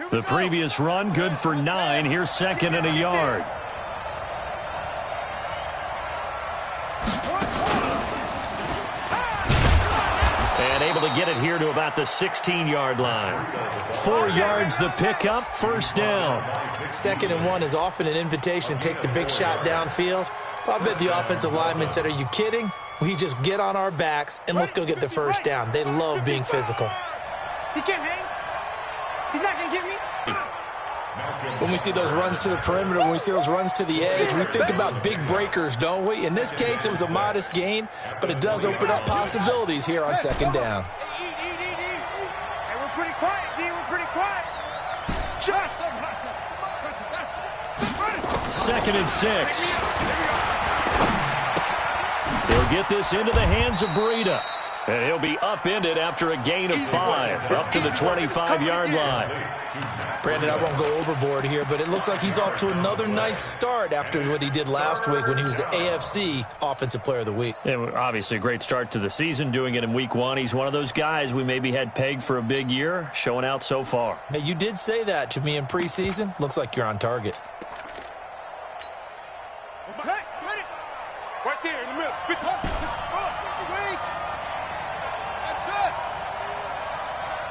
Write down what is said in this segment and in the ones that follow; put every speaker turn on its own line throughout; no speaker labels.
The previous run good for 9. Here's second and a yard. And able to get it here to about the 16-yard line. 4 yards the pickup, first down.
2nd and 1 is often an invitation to take the big shot downfield. I bet the offensive lineman said, are you kidding? We just get on our backs and let's go get the first down. They love being physical.
He can't hang. He's not going to get me.
When we see those runs to the perimeter, when we see those runs to the edge, we think about big breakers, don't we? In this case, it was a modest gain, but it does open up possibilities here on 2nd down.
Hey, we're pretty quiet, G. We're pretty quiet. Just
2nd and 6. They'll get this into the hands of Breida. And he'll be upended after a gain of 5, up to the 25-yard line.
Brandon, I won't go overboard here, but it looks like he's off to another nice start after what he did last week when he was the AFC Offensive Player of the Week.
Yeah, obviously a great start to the season, doing it in week 1. He's one of those guys we maybe had pegged for a big year, showing out so far.
Hey, you did say that to me in preseason. Looks like you're on target.
right there in the middle. That's it.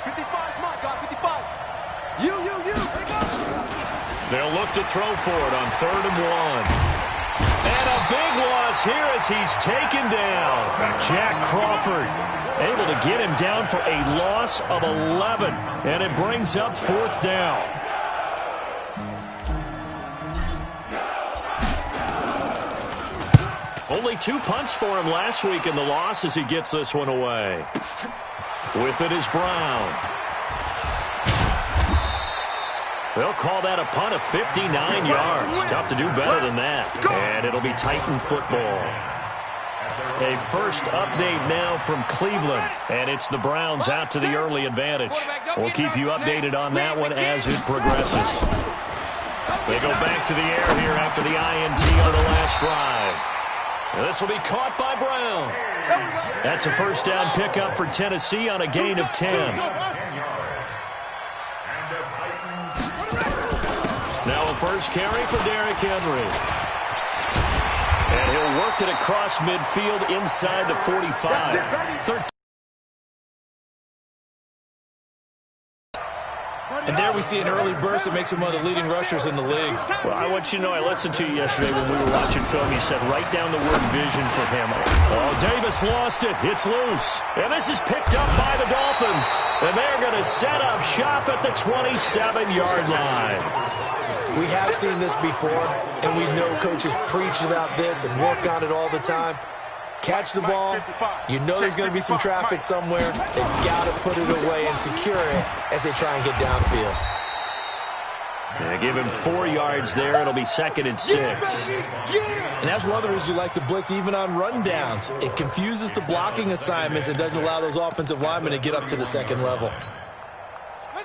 55 is my guy. 55. You. Here it goes.
They'll look to throw for it on 3rd and 1. And a big loss here as he's taken down. Jack Crawford able to get him down for a loss of 11. And it brings up 4th down. Only 2 punts for him last week in the loss as he gets this one away. With it is Brown. They'll call that a punt of 59 yards. Tough to do better than that. And it'll be Titan football. A first update now from Cleveland. And it's the Browns out to the early advantage. We'll keep you updated on that one as it progresses. They go back to the air here after the INT on the last drive. This will be caught by Brown. That's a first down pickup for Tennessee on a gain of 10. Now a first carry for Derrick Henry. And he'll work it across midfield inside the 45.
And there we see an early burst that makes him one of the leading rushers in the league.
Well, I want you to know, I listened to you yesterday when we were watching film. You said write down the word vision for him. Oh, Davis lost it. It's loose. And this is picked up by the Dolphins. And they're going to set up shop at the 27-yard line.
We have seen this before, and we know coaches preach about this and work on it all the time. Catch the ball. You know there's going to be some traffic somewhere. They've got to put it away and secure it as they try and get downfield.
Yeah, give him 4 yards there. It'll be 2nd and 6.
And that's one of the reasons you like to blitz even on rundowns. It confuses the blocking assignments and doesn't allow those offensive linemen to get up to the 2nd level.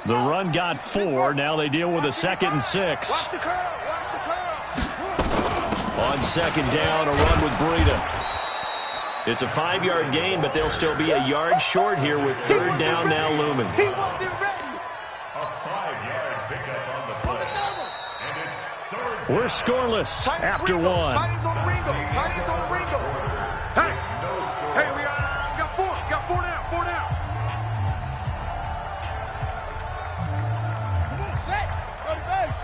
The run got 4. Now they deal with a 2nd and 6. On 2nd down, a run with Breida. It's a 5-yard gain, but they'll still be a yard short here with 3rd down now looming.
A 5-yard pickup on the play. And it's 3rd.
We're scoreless after 1.
Titans on the Ringo. Hey, we got 4. Got 4 now. 4 now. Come on, set. Go to base.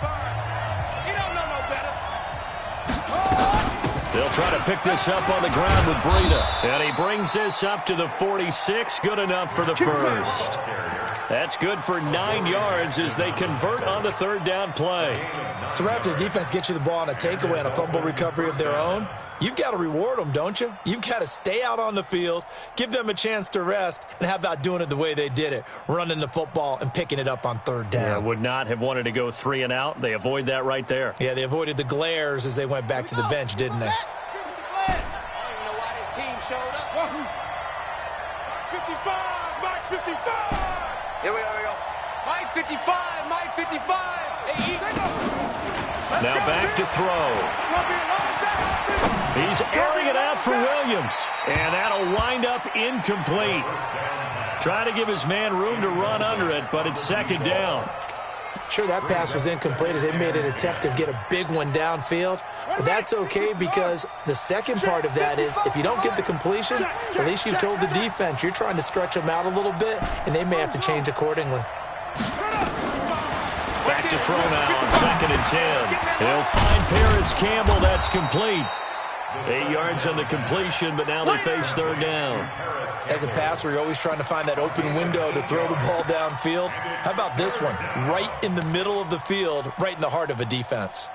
5. You don't know no better.
They'll try to pick this up on the ground with Breida. And he brings this up to the 46. Good enough for the first. That's good for 9 yards as they convert on the 3rd down play.
So right after the defense gets you the ball on a takeaway and a fumble recovery of their own, you've got to reward them, don't you? You've got to stay out on the field, give them a chance to rest, and how about doing it the way they did it, running the football and picking it up on 3rd down.
Yeah, would not have wanted to go 3 and out. They avoid that right there.
Yeah, they avoided the glares as they went back to the bench, didn't they?
I don't even know why this team showed up. 55, Mike 55. Here we go. Mike 55, Mike 55. Hey,
now back to throw. He's airing it out for Williams. And that'll wind up incomplete. Trying to give his man room to run under it, but it's 2nd down.
Sure, that pass was incomplete as they made an attempt to get a big one downfield. But that's okay because the second part of that is if you don't get the completion, at least you've told the defense you're trying to stretch them out a little bit, and they may have to change accordingly.
Back to throw now on 2nd and 10. He'll find Paris Campbell. That's complete. 8 yards on the completion, but now they face 3rd down.
As a passer, you're always trying to find that open window to throw the ball downfield. How about this one? Right in the middle of the field, right in the heart of a defense.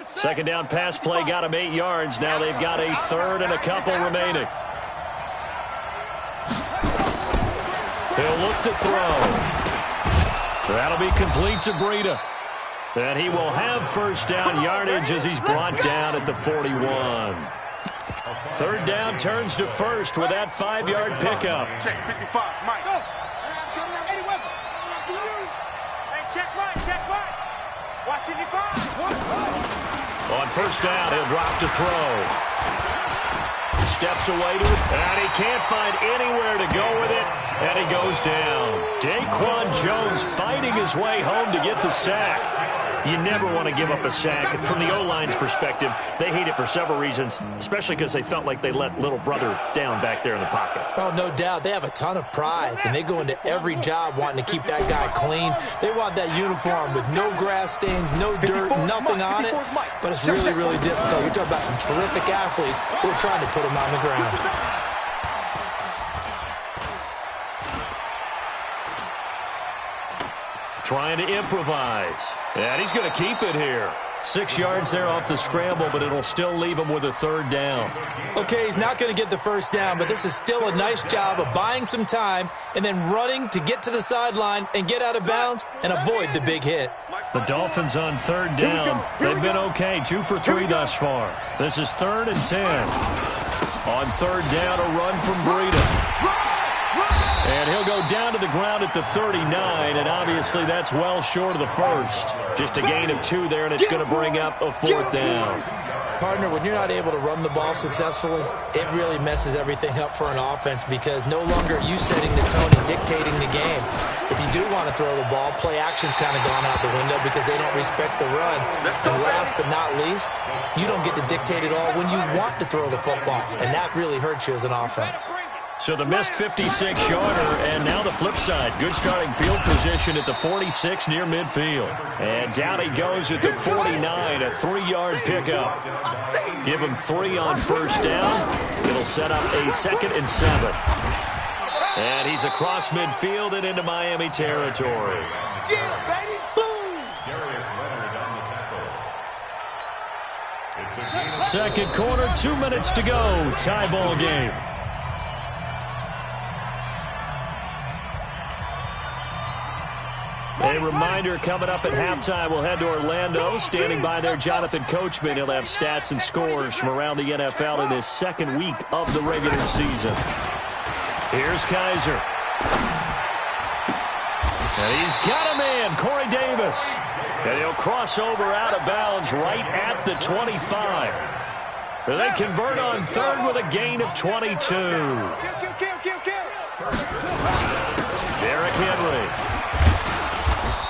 Second down pass play got him 8 yards. Now they've got a 3rd and a couple remaining. He'll look to throw. That'll be complete to Breida. And he will have 1st down yardage as he's brought down at the 41. 3rd down turns to 1st with that 5-yard pickup.
Check 55, Mike. Go.
Check right. Watch 55.
On 1st down, he'll drop to throw. Steps away to it, and he can't find anywhere to go with it, and he goes down. Daquan Jones fighting his way home to get the sack. You never want to give up a sack. From the O-line's perspective, they hate it for several reasons, especially because they felt like they let little brother down back there in the pocket.
Oh, no doubt. They have a ton of pride, and they go into every job wanting to keep that guy clean. They want that uniform with no grass stains, no dirt, nothing on it. But it's really, really difficult. We're talking about some terrific athletes who are trying to put him on the ground.
Trying to improvise. And he's going to keep it here. 6 yards there off the scramble, but it'll still leave him with a 3rd down.
Okay, he's not going to get the 1st down, but this is still a nice job of buying some time and then running to get to the sideline and get out of bounds and avoid the big hit.
The Dolphins on 3rd down. They've been okay, 2 for 3 thus far. This is 3rd and 10. On 3rd down, a run from Breida. And he'll go down to the ground at the 39, and obviously that's well short of the 1st. Just a gain of 2 there, and it's going to bring up a 4th down.
Partner, when you're not able to run the ball successfully, it really messes everything up for an offense because no longer are you setting the tone and dictating the game. If you do want to throw the ball, play action's kind of gone out the window because they don't respect the run. And last but not least, you don't get to dictate it all when you want to throw the football, and that really hurts you as an offense.
So the missed 56-yarder, and now the flip side. Good starting field position at the 46 near midfield. And down he goes at the 49, a 3-yard pickup. Give him 3 on 1st down. It'll set up a 2nd and 7. And he's across midfield and into Miami territory.
Yeah, baby. Boom.
Second quarter, 2 minutes to go. Tie ball game. A reminder, coming up at halftime, we'll head to Orlando. Standing by there, Jonathan Coachman. He'll have stats and scores from around the NFL in this 2nd week of the regular season. Here's Kaiser. And he's got a man, Corey Davis. And he'll cross over out of bounds right at the 25. And they convert on 3rd with a gain of 22. Derrick Henry.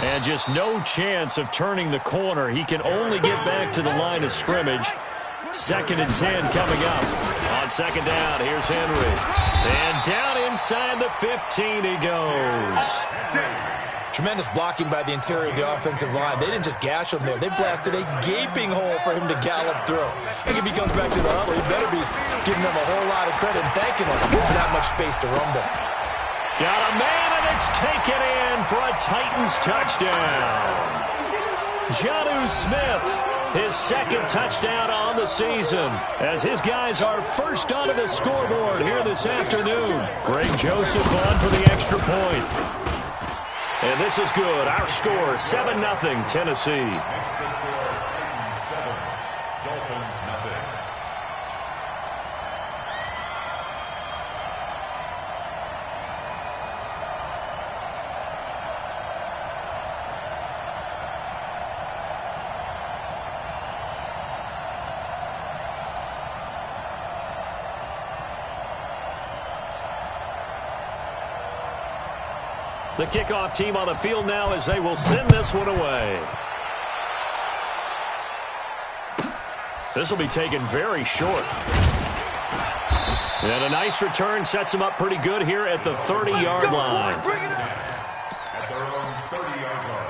And just no chance of turning the corner. He can only get back to the line of scrimmage. 2nd and 10 coming up. On 2nd down, here's Henry. And down inside the 15 he goes.
Tremendous blocking by the interior of the offensive line. They didn't just gash him there. They blasted a gaping hole for him to gallop through. I think if he comes back to the huddle, he better be giving them a whole lot of credit and thanking them for that much space to rumble.
Got a man, and it's taken in for a Titans touchdown. Jonnu Smith, his 2nd touchdown on the season, as his guys are first onto the scoreboard here this afternoon. Greg Joseph on for the extra point. And this is good. Our score, 7-0 Tennessee. The kickoff team on the field now as they will send this one away. This will be taken very short. And a nice return sets him up pretty good here at the 30-yard line.
At their own 30-yard line.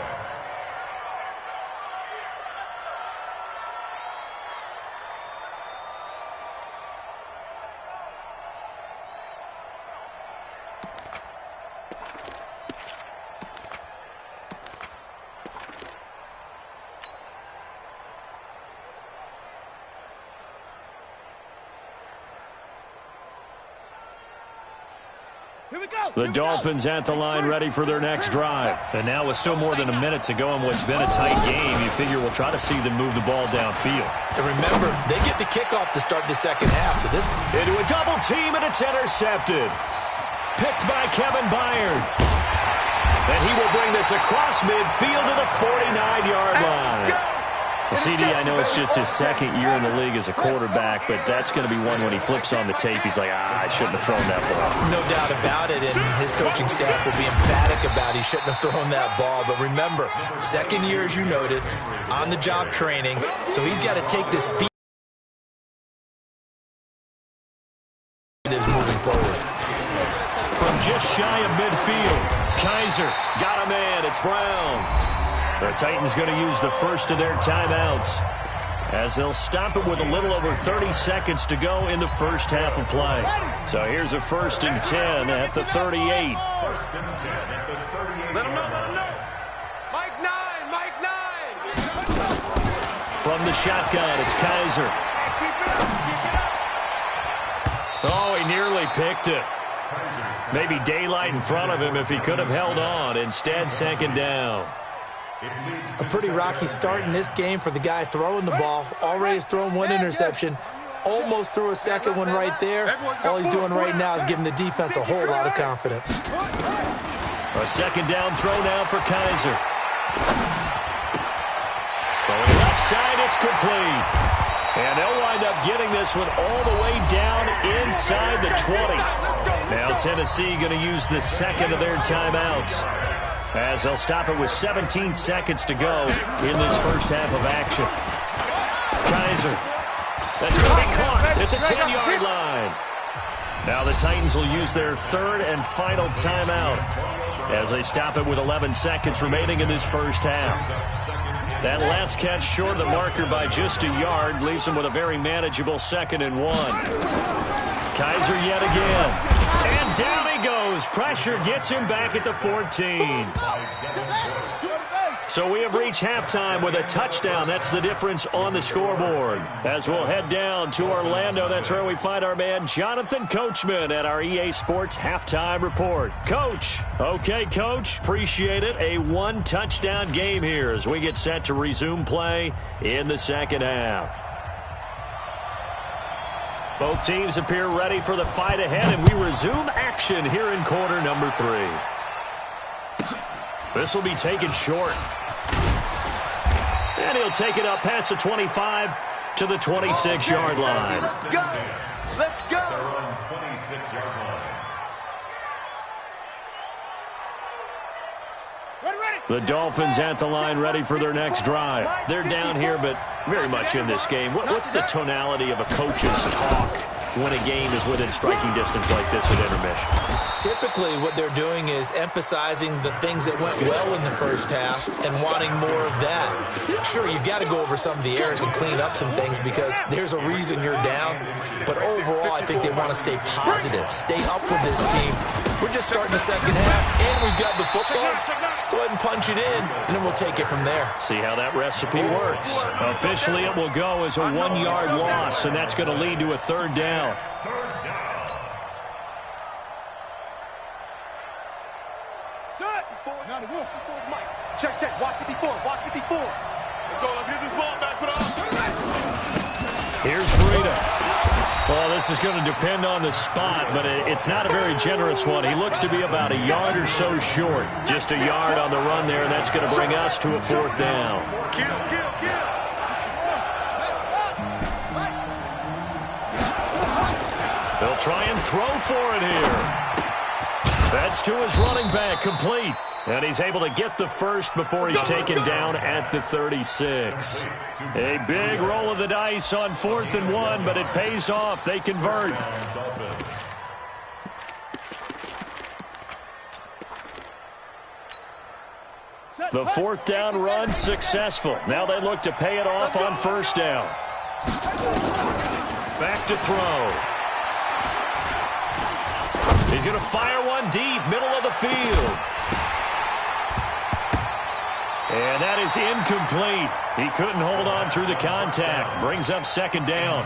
The Dolphins at the line ready for their next drive. And now with still more than a minute to go in what's been a tight game, you figure we'll try to see them move the ball downfield.
And remember, they get the kickoff to start the second half. So this
into a double team, and it's intercepted. Picked by Kevin Byard. And he will bring this across midfield to the 49-yard line. CD, I know it's just his second year in the league as a quarterback, but that's going to be one when he flips on the tape, he's like, I shouldn't have thrown that ball.
No doubt about it, and his coaching staff will be emphatic about he shouldn't have thrown that ball. But remember, second year, as you noted, on-the-job training, so he's got to take this feat moving forward.
From just shy of midfield, Kaiser got a man. It's Brown. The Titans going to use the first of their timeouts as they'll stop it with a little over 30 seconds to go in the first half of play. So here's a 1st and 10 at the 38.
Let him know, let him know. Mike 9, Mike 9.
From the shotgun, it's Kaiser. Oh, he nearly picked it. Maybe daylight in front of him if he could have held on. Instead, 2nd down.
A pretty rocky start in this game for the guy throwing the ball. Already has thrown one interception. Almost threw a second one right there. All he's doing right now is giving the defense a whole lot of confidence.
A 2nd down throw now for Kaiser. Throwing left side, it's complete. And they'll wind up getting this one all the way down inside the 20. Now Tennessee going to use the second of their timeouts, as they'll stop it with 17 seconds to go in this first half of action. Kaiser. That's going to be caught at the 10-yard line. Now the Titans will use their 3rd and final timeout as they stop it with 11 seconds remaining in this first half. That last catch short of the marker by just a yard leaves them with a very manageable 2nd and 1. Kaiser yet again. And down he goes. Pressure gets him back at the 14. So we have reached halftime with a touchdown. That's the difference on the scoreboard. As we'll head down to Orlando, that's where we find our man Jonathan Coachman at our EA Sports Halftime Report. Coach. Okay, Coach. Appreciate it. A 1-touchdown game here as we get set to resume play in the second half. Both teams appear ready for the fight ahead, and we resume action here in quarter number 3. This will be taken short. And he'll take it up past the 25 to the 26-yard line.
Let's go. Let's go.
They're on 26-yard line.
The Dolphins at the line ready for their next drive. They're down here, but very much in this game. What's the tonality of a coach's talk when a game is within striking distance like this at intermission?
Typically, what they're doing is emphasizing the things that went well in the first half and wanting more of that. Sure, you've got to go over some of the errors and clean up some things because there's a reason you're down. But overall, I think they want to stay positive, stay up with this team. We're just starting the second half, and we've got the football. Let's go ahead and punch it in, and then we'll take it from there.
See how that recipe works. Officially, it will go as a 1-yard loss, and that's going to lead to a 3rd down.
Check, check. Watch 54. Watch 54.
Let's go. Let's get this ball back. Put it on.
Here's Breida. Well, this is going to depend on the spot, but it's not a very generous one. He looks to be about a yard or so short. Just a yard on the run there, and that's going to bring us to a 4th down.
Kill, kill, kill.
They'll try and throw for it here. That's to his running back, complete. And he's able to get the first before he's taken down at the 36. A big roll of the dice on 4th and 1, but it pays off. They convert. The 4th down run successful. Now they look to pay it off on 1st down. Back to throw. He's going to fire one deep, middle of the field. And that is incomplete. He couldn't hold on through the contact. Brings up 2nd down.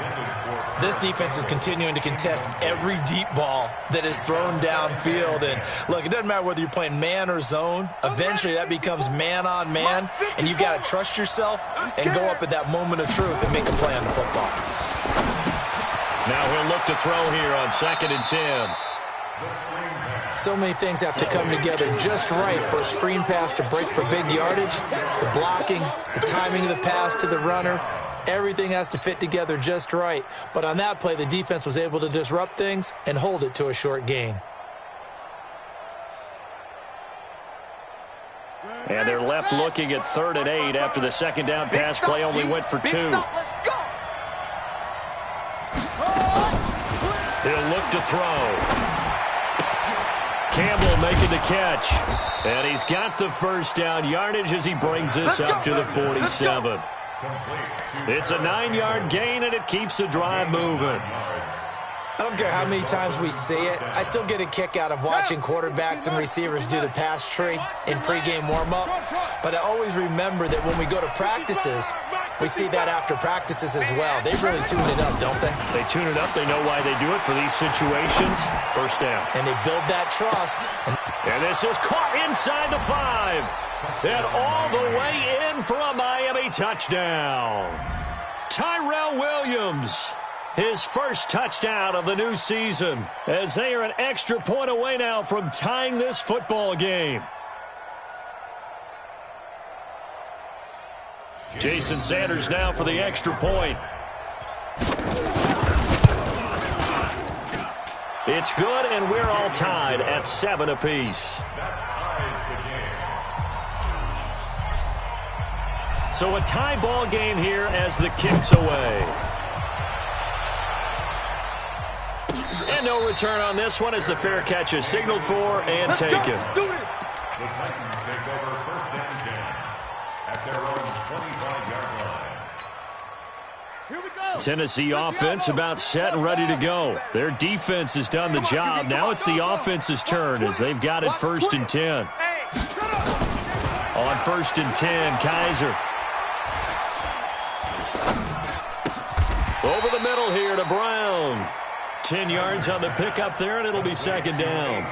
This defense is continuing to contest every deep ball that is thrown downfield. And look, it doesn't matter whether you're playing man or zone. Eventually that becomes man on man. And you've got to trust yourself and go up at that moment of truth and make a play on the football.
Now he'll look to throw here on 2nd and 10.
So many things have to come together just right for a screen pass to break for big yardage. The blocking, the timing of the pass to the runner, everything has to fit together just right. But on that play, the defense was able to disrupt things and hold it to a short gain.
And they're left looking at 3rd and 8 after the 2nd down pass play only went for 2. He'll look to throw. Campbell making the catch. And he's got the 1st down yardage as he brings this up to the 47. It's a 9-yard gain, and it keeps the drive moving.
I don't care how many times we see it. I still get a kick out of watching quarterbacks and receivers do the pass tree in pregame warm-up. But I always remember that when we go to practices, we see that after practices as well. They really tune it up, don't they?
They tune it up. They know why they do it for these situations. 1st down.
And they build that trust.
And this is caught inside the 5. And all the way in for a Miami touchdown. Tyrell Williams. His first touchdown of the new season, as they are an extra point away now from tying this football game. Jason Sanders now for the extra point. It's good, and we're all tied at 7 apiece. So a tie ball game here as the kick's away. And no return on this one as the fair catch is signaled for and taken.
The Titans take over 1st and 10 at their own 25-yard line.
Tennessee offense about set and ready to go. Their defense has done the job. Now it's the offense's turn as they've got it 1st and 10. On 1st and 10, Kaiser. Over the middle here to Brown. 10 yards on the pickup there, and it'll be 2nd down.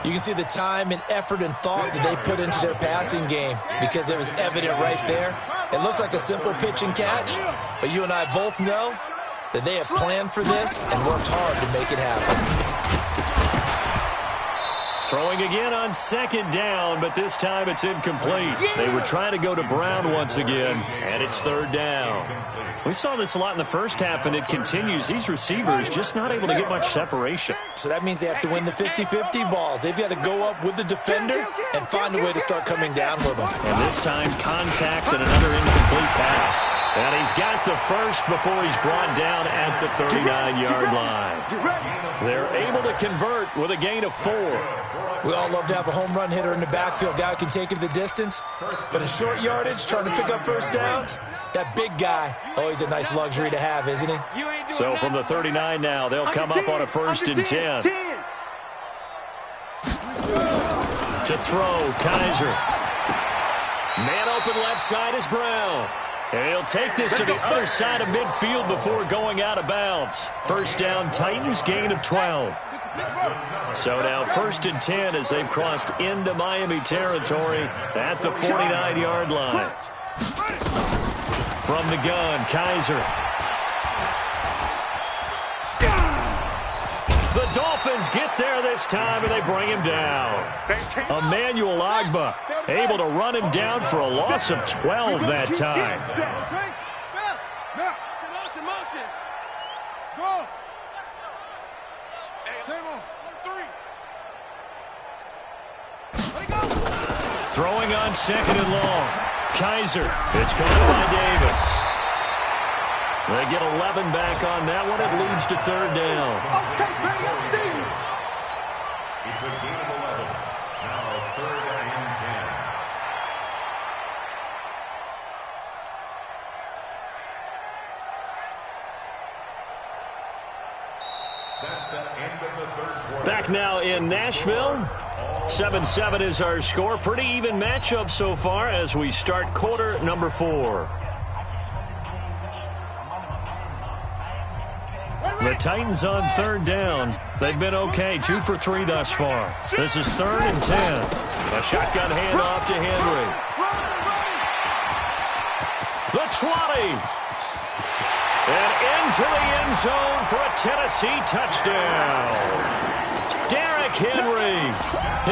You can see the time and effort and thought that they put into their passing game because it was evident right there. It looks like a simple pitch and catch, but you and I both know that they have planned for this and worked hard to make it happen.
Throwing again on 2nd down, but this time it's incomplete. They were trying to go to Brown once again, and it's 3rd down. We saw this a lot in the first half, and it continues. These receivers just not able to get much separation.
So that means they have to win the 50-50 balls. They've got to go up with the defender and find a way to start coming down with them.
And this time, contact and another incomplete pass. And he's got the first before he's brought down at the 39-yard line. They're able to convert with a gain of 4.
We all love to have a home run hitter in the backfield. Guy who can take it the distance. But in short yardage, trying to pick up 1st downs, that big guy, always a nice luxury to have, isn't he?
So from the 39 now, they'll come up on a 1st and 10. To throw, Kaiser. Man open left side is Brown. And he'll take this to the other side of midfield before going out of bounds. 1st down, Titans, gain of 12. So now 1st and 10 as they've crossed into Miami territory at the 49-yard line. From the gun, Kaiser. The Dolphins get there this time, and they bring him down. Emmanuel Ogbah able to run him down for a loss of 12 that time. Throwing on second and long. Kaiser. It's caught by Davis. They get 11 back on that one. It leads to third down.
It's a gain of 11. Now third and 10. That's the end of the third quarter.
Back now in Nashville. 7-7 is our score. Pretty even matchup so far as we start quarter number 4. The Titans on third down. They've been okay. 2 for 3 thus far. This is third and 10. A shotgun handoff to Henry. The 20. And into the end zone for a Tennessee touchdown. Derrick Henry,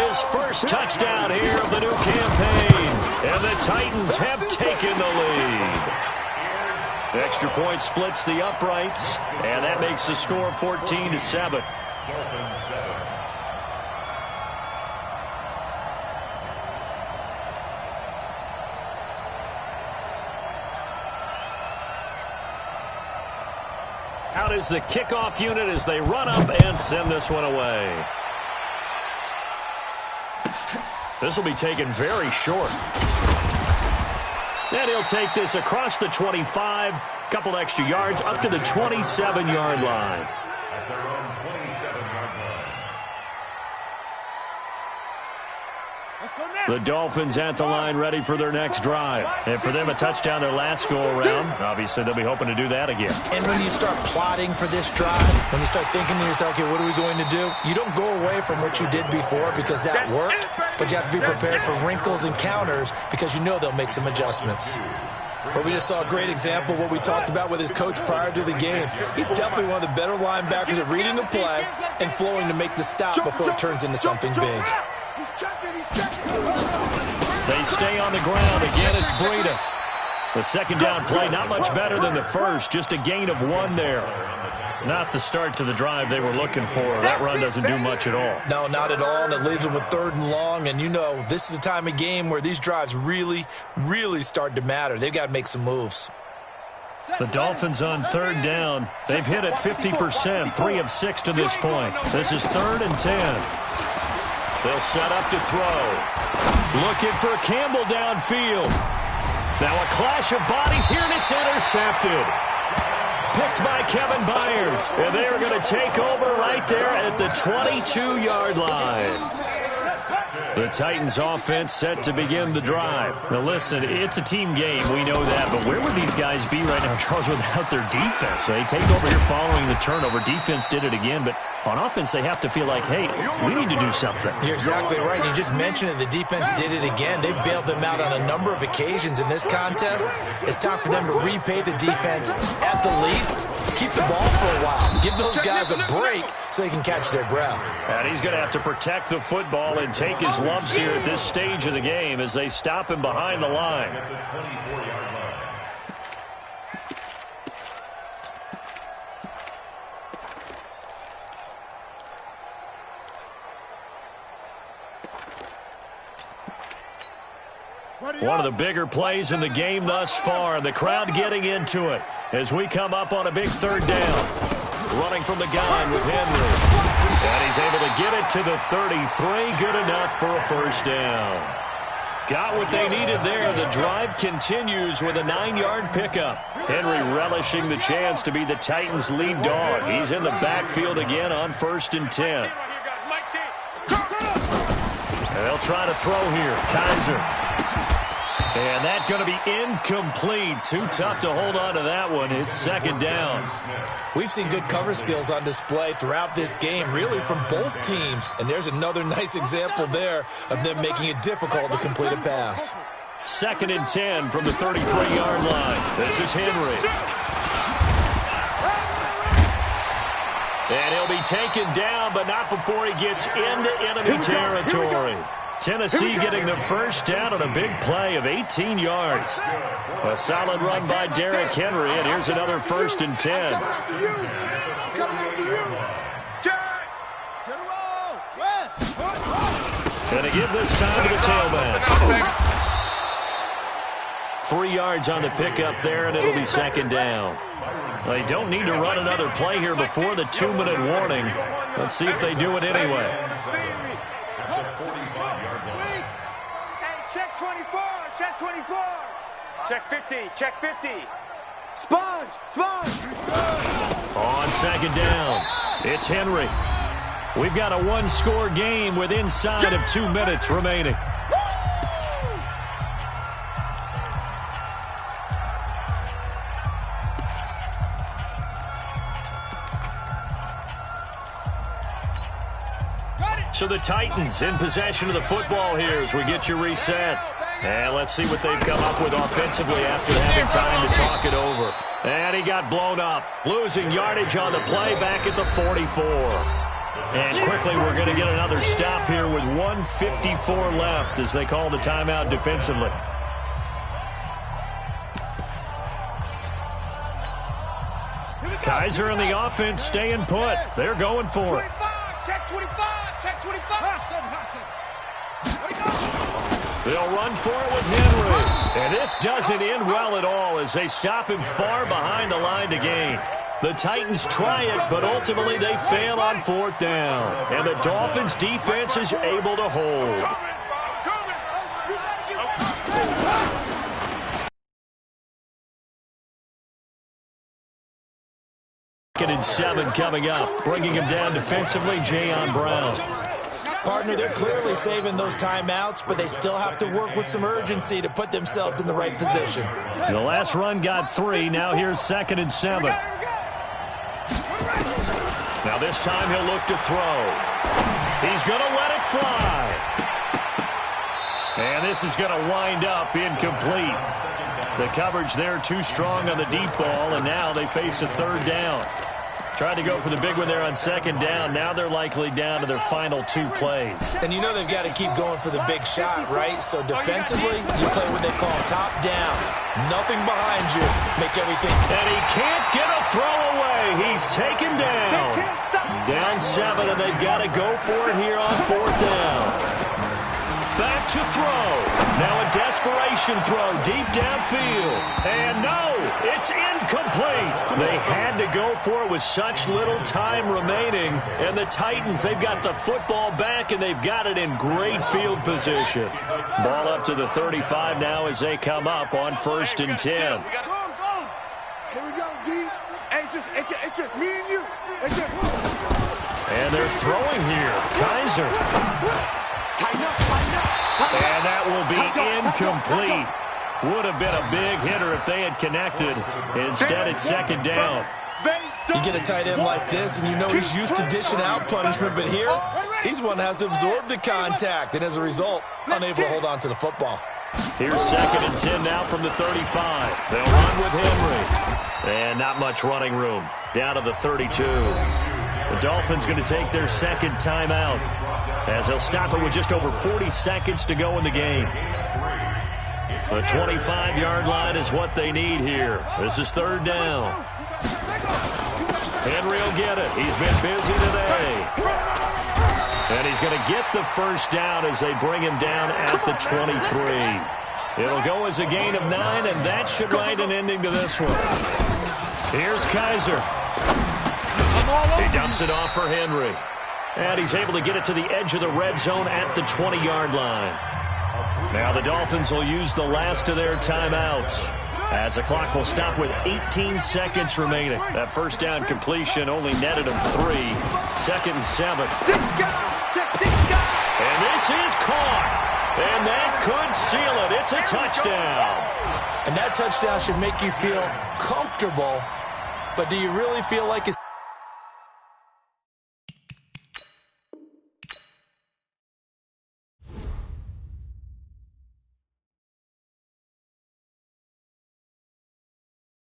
his first touchdown here of the new campaign. And the Titans have taken the lead. Extra point splits the uprights, and that makes the score 14-7.
Dolphins 7.
Out is the kickoff unit as they run up and send this one away. This will be taken very short. And he'll take this across the 25, couple extra yards, up to the 27-yard line.
At their own 27-yard line.
The Dolphins at the line ready for their next drive. And for them, a touchdown their last go-around. Obviously, they'll be hoping to do that again.
And when you start plotting for this drive, when you start thinking to yourself, okay, what are we going to do? You don't go away from what you did before because that worked, but you have to be prepared for wrinkles and counters because you know they'll make some adjustments. But we just saw a great example of what we talked about with his coach prior to the game. He's definitely one of the better linebackers at reading the play and flowing to make the stop before it turns into something big.
They stay on the ground. Again, it's Breida. The second down play, not much better than the first. Just a gain of 1 there. Not the start to the drive they were looking for. That run doesn't do much at all.
No, not at all, and it leaves them with third and long. And you know, this is the time of game where these drives really, really start to matter. They've got to make some moves.
The Dolphins on third down. They've hit at 50%, 3 of 6 to this point. This is third and 10. They'll set up to throw. Looking for Campbell downfield. Now a clash of bodies here, and it's intercepted. Picked by Kevin Byard. And they are going to take over right there at the 22-yard line. The Titans offense set to begin the drive. Now listen, it's a team game, we know that, but where would these guys be right now, Charles, without their defense? They take over here following the turnover. Defense did it again, but on offense they have to feel like, hey, we need to do something.
You're exactly right. You just mentioned it. The defense did it again. They bailed them out on a number of occasions in this contest. It's time for them to repay the defense at the least. Keep the ball for a while. Give those guys a break so they can catch their breath.
And he's going to have to protect the football and take his lumps here at this stage of the game as they stop him behind the line.
At the 24-yard line.
One of the bigger plays in the game thus far. The crowd getting into it as we come up on a big third down. Running from the gun with Henry. And he's able to get it to the 33. Good enough for a first down. Got what they needed there. The drive continues with a 9-yard pickup. Henry relishing the chance to be the Titans' lead dog. He's in the backfield again on 1st and 10. And they'll try to throw here. Kaiser. And that's going to be incomplete. Too tough to hold on to that one. It's second down.
We've seen good cover skills on display throughout this game, really from both teams. And there's another nice example there of them making it difficult to complete a pass.
2nd and 10 from the 33-yard line. This is Henry. And he'll be taken down, but not before he gets into enemy territory. Tennessee getting the first down on a big play of 18 yards. A solid run by Derrick Henry, and here's another 1st and 10.
Coming after you. Jack. Get a roll. West.
Going to give this time to the tailback. 3 yards on the pickup there, and it'll be second down. They don't need to run another play here before the 2-minute warning. Let's see if they do it anyway.
Check 24, check 24. Check 50, check 50. Sponge, sponge.
On second down, it's Henry. We've got a one-score game with inside of 2 minutes remaining. So the Titans in possession of the football here as we get you reset. And let's see what they've come up with offensively after having time to talk it over. And he got blown up, losing yardage on the play back at the 44. And quickly we're going to get another stop here with 1:54 left as they call the timeout defensively. Kizer and the offense staying put. They're going for it.
Check 25, check 25.
They'll run for it with Henry. And this doesn't end well at all as they stop him far behind the line to gain. The Titans try it, but ultimately they fail on 4th down. And the Dolphins' defense is able to hold. Second and 7 coming up. Bringing him down defensively, Jayon Brown.
Partner, they're clearly saving those timeouts, but they still have to work with some urgency to put themselves in the right position.
The last run got 3. Now here's 2nd and 7. Now this time he'll look to throw. He's going to let it fly. And this is going to wind up incomplete. The coverage there too strong on the deep ball, and now they face a 3rd down. Tried to go for the big one there on 2nd down. Now they're likely down to their final 2 plays.
And you know they've got to keep going for the big shot, right? So defensively, you play what they call top down. Nothing behind you. Make everything.
And he can't get a throw away. He's taken down. Down 7, and they've got to go for it here on 4th down. Back to throw. Now a desperation throw deep downfield. And no, it's incomplete. They had to go for it with such little time remaining. And the Titans, they've got the football back, and they've got it in great field position. Ball up to the 35 now as they come up on 1st and 10.
Here we go, D. It's just me and you. It's just me.
And they're throwing here. Kizer. And that will be incomplete. Would have been a big hitter if they had connected. Instead, it's 2nd down.
You get a tight end like this, and you know he's used to dishing out punishment, but here, he's one that has to absorb the contact, and as a result, unable to hold on to the football.
Here's 2nd and 10 now from the 35. They'll run with Henry. And not much running room. Down to the 32. The Dolphins going to take their 2nd timeout as they'll stop it with just over 40 seconds to go in the game. The 25-yard line is what they need here. This is 3rd down. Henry will get it. He's been busy today. And he's going to get the 1st down as they bring him down at the 23. It'll go as a gain of 9, and that should write an ending to this one. Here's Kizer. He dumps it off for Henry. And he's able to get it to the edge of the red zone at the 20-yard line. Now the Dolphins will use the last of their timeouts as the clock will stop with 18 seconds remaining. That 1st down completion only netted them 3. 2nd and 7. And this is caught. And that could seal it. It's a touchdown.
And that touchdown should make you feel comfortable, but do you really feel like it's